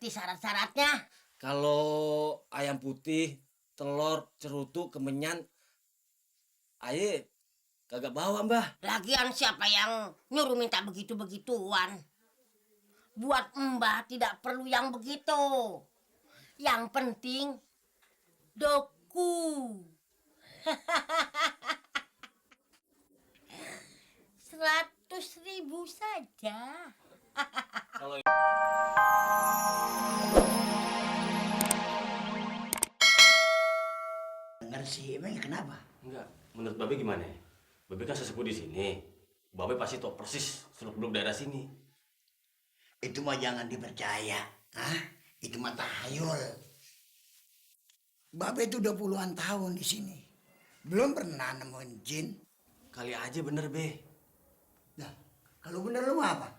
ngerti syarat-syaratnya. Kalau ayam putih, telur, cerutu, kemenyan, aye kagak bawa, Mbah. Lagian siapa yang nyuruh minta begitu-begituan? Buat Mbah tidak perlu yang begitu. Yang penting doku. 100.000 saja. Kalau Dengar sih, emangnya kenapa? Enggak. Menurut Babe gimana? Babe kan sesepuh di sini. Babe pasti tahu persis seluk-beluk daerah sini. Itu mah jangan dipercaya. Hah? Itu mah tahayul. Babe itu udah puluhan tahun di sini. Belum pernah nemuin jin. Kali aja bener, Be. Nah, kalau bener lu mah apa?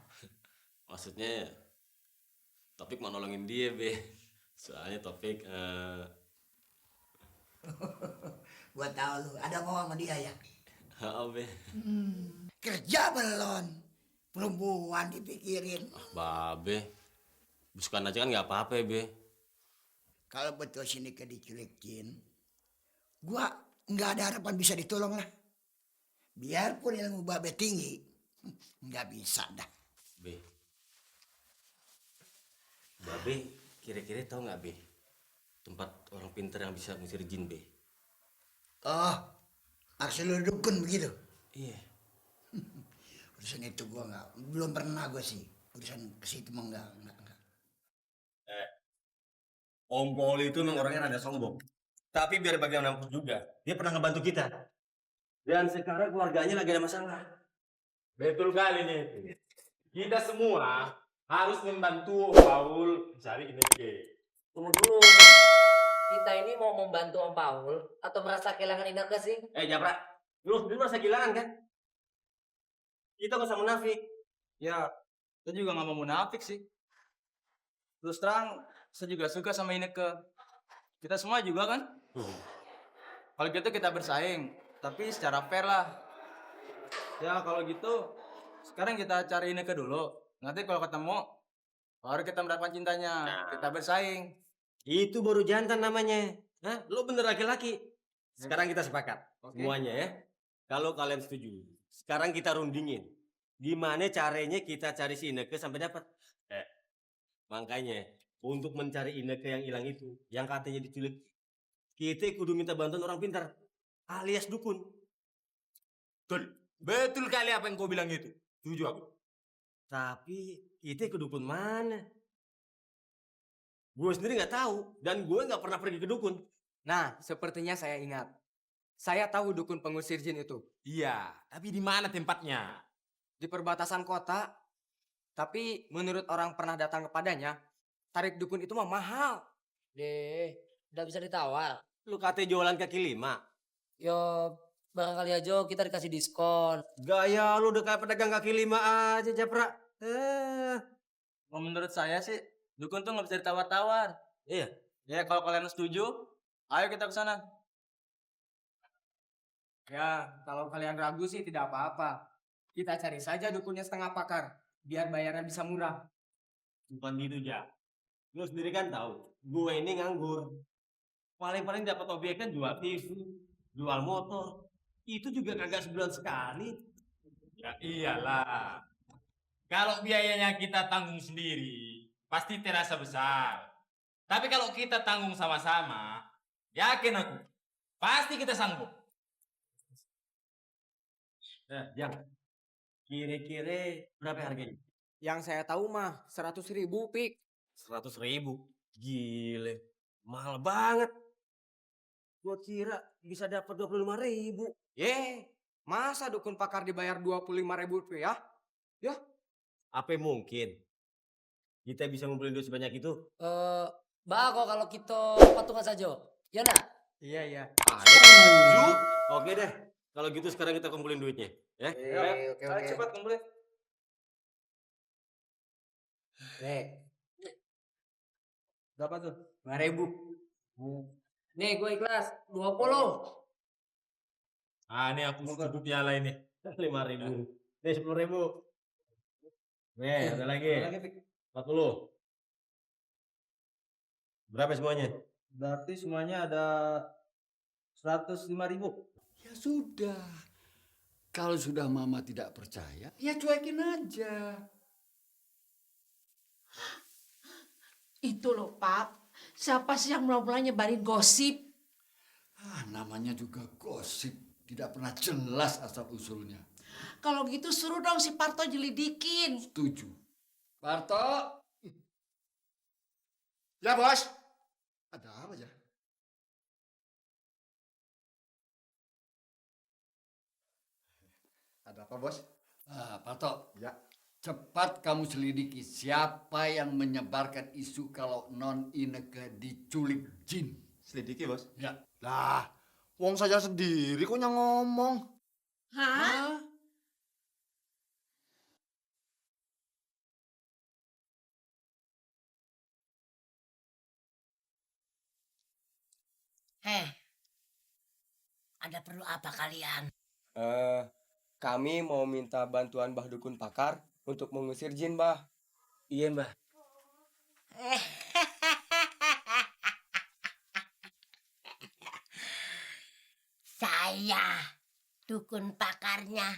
Maksudnya Topik mau nolongin dia, Be. Soalnya Topik Gua tahu lu, ada mau sama dia ya? Be. Kerja belum. Perempuan dipikirin. Babe. Busukan aja kan nggak apa-apa, Be. Kalau betul sini ke diculik jin, gua nggak ada harapan bisa ditolong lah. Biarpun ilmu babe tinggi, nggak bisa dah. Be. Babe kira-kira tahu nggak, Be? Tempat orang pintar yang bisa ngusir jin, Be. Oh, maksud lu dukun begitu? Iya. Urusan itu gua belum pernah gua sih. Urusan ke situ mah enggak. Om Poli itu memang orangnya rada sombong. Tapi biar bagaimanapun juga, dia pernah ngebantu kita. Dan sekarang keluarganya lagi ada masalah. Betul kali nih. Kita semua harus membantu Paul cari Ineke. Tunggu dulu. Kita ini mau membantu Om Paul atau merasa kehilangan Ineke sih? Japra, lu sendiri merasa kehilangan kan? Kita gak usah munafik. Ya, saya juga nggak mau munafik sih. Terus terang, saya juga suka sama Ineke. Kita semua juga kan? Kalau gitu kita bersaing, tapi secara fair lah. Ya kalau gitu, sekarang kita cari Ineke dulu. Nanti kalau ketemu, baru kita mendapatkan cintanya. Kita bersaing. Itu baru jantan namanya. Hah? Lu bener laki-laki. Sekarang kita sepakat. Semuanya ya. Kalau kalian setuju, sekarang kita rundingin. Gimana caranya kita cari si Ineke sampai dapat? Makanya untuk mencari Ineke yang hilang itu, yang katanya diculik, kita kudu minta bantuan orang pintar, alias dukun. Betul kali apa yang kau bilang itu. Setuju aku. Tapi kita ke dukun mana? Gue sendiri nggak tahu dan gue nggak pernah pergi ke dukun. Nah, sepertinya saya ingat. Saya tahu dukun pengusir jin itu. Iya, tapi di mana tempatnya? Di perbatasan kota. Tapi menurut orang pernah datang kepadanya, tarik dukun itu mah mahal. Deh, udah bisa ditawar. Lu katanya jualan kaki lima. Yo, barangkali aja kita dikasih diskon. Gaya lu udah kayak pedagang kaki lima aja, Japra. Kalau menurut saya sih, dukun tuh nggak bisa ditawar-tawar. Iya. Ya kalau kalian setuju, ayo kita ke sana. Ya, kalau kalian ragu sih tidak apa-apa. Kita cari saja dukunnya setengah pakar, biar bayarnya bisa murah. Bukan gitu, Ja. Lu sendiri kan tahu, gue ini nganggur. Paling-paling dapat objeknya jual TV, jual motor. Itu juga kagak sebulan sekali. Ya iyalah. Kalau biayanya kita tanggung sendiri, pasti terasa besar. Tapi kalau kita tanggung sama-sama, yakin aku, pasti kita sanggup. Yang kira-kira berapa harganya? Yang saya tahu mah 100.000, Pik. 100.000. Gile, mahal banget. Gua kira bisa dapat 25.000. Masa dukun pakar dibayar 25.000 rupiah? Ya, Apa mungkin kita bisa ngumpulin duit sebanyak itu? Kok kalau kita patungan saja. Ya enggak? iya. Setuju. Oke deh. Kalau gitu sekarang kita kumpulin duitnya, ya. Oke. Ayo cepat kumpulin. Berapa tuh? 5.000. Nih, gue ikhlas 20. Ah, ini aku setuju piala ini. 5.000. Nih 10.000. Nih, ada lagi. Lagi, Pik. 40. Berapa semuanya? Berarti semuanya ada 105.000. Ya sudah. Kalau sudah mama tidak percaya, ya cuekin aja. Itu loh, Pak. Siapa sih yang mula-mula nyebarin gosip? Namanya juga gosip. Tidak pernah jelas asal-usulnya. Kalau gitu suruh dong si Parto jelidikin. Setuju. Parto. Ya bos. Ada apa ya? Ada apa bos? Parto. Ya. Cepat kamu selidiki siapa yang menyebarkan isu kalau Non Ineke diculik jin. Selidiki bos. Ya. Lah, wong saja sendiri kok yang ngomong. Hah? Ada perlu apa kalian? Kami mau minta bantuan Mbah Dukun Pakar untuk mengusir jin, Mbah. Iya, Mbah. Saya dukun pakarnya.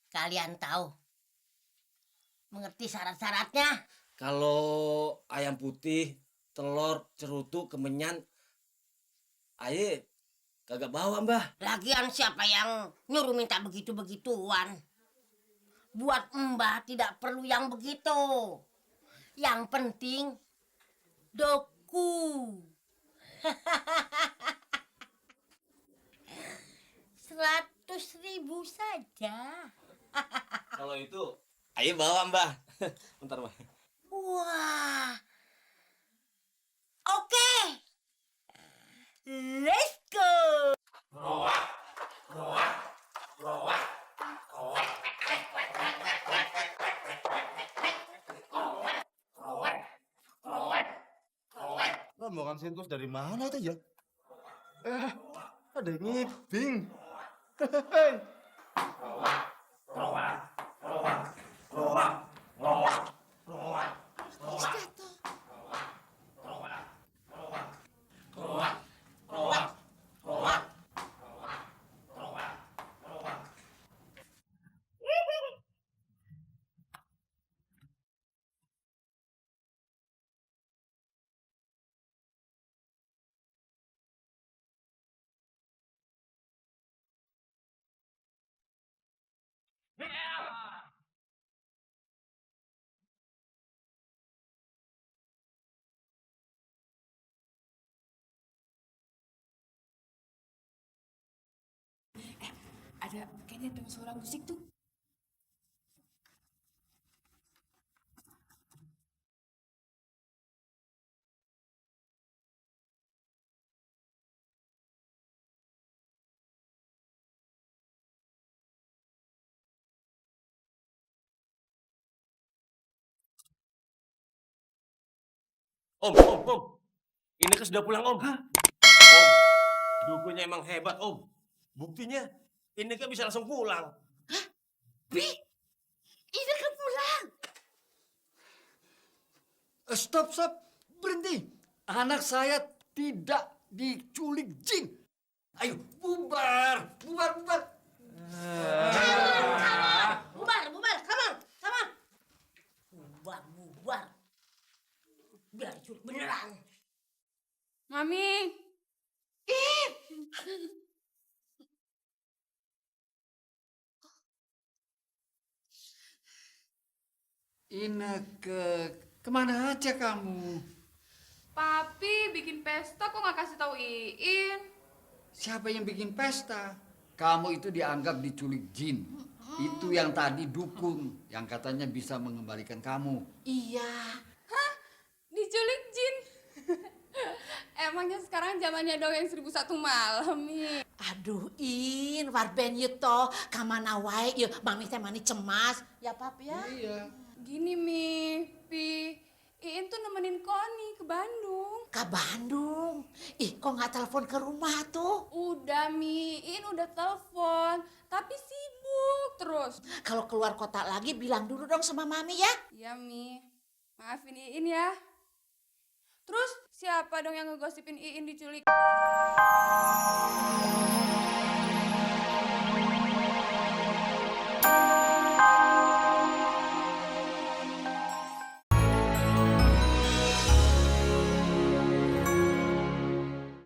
Kalian tahu mengerti syarat-syaratnya? Kalau ayam putih, telur, cerutu, kemenyan, aye kagak bawa, Mbah. Lagian siapa yang nyuruh minta begitu-begituan? Buat Mbah tidak perlu yang begitu. Yang penting doku. 100.000 saja. Kalau itu, aye bawa, Mbah. Bentar, Mbah. Wah. Oke. Let's go. Rombongan sirkus dari mana itu ya? Ada yang ngibing. Kayaknya ada suara musik tuh. Om. Ineke sudah pulang, Om. Om, dukunnya emang hebat, Om. Buktinya, Ineke bisa langsung pulang. Bi, ini kan pulang. Stop. Berhenti. Anak saya tidak diculik jin. Ayo, bubar. Bubar, come on. Bubar. Biar diculik beneran. Mami. Ineke, kemana aja kamu? Papi bikin pesta kok nggak kasih tahu Iin? Siapa yang bikin pesta? Kamu itu dianggap diculik jin. Itu yang tadi dukun, yang katanya bisa mengembalikan kamu. Iya. Hah? Diculik jin? Emangnya sekarang zamannya dongeng 1001 malam nih. Aduh, In, warben yuk toh. Kamana wae yuk, mami teh mani cemas. Ya, Pap ya? Iya. Gini Mi, Pi, Iin tuh nemenin Koni ke Bandung. Ke Bandung. Ih, kok nggak telepon ke rumah tuh? Udah Miin, udah telepon, tapi sibuk terus. Kalau keluar kota lagi bilang dulu dong sama Mami ya. Iya Mi, maafin Iin ya. Terus siapa dong yang ngegosipin Iin diculik?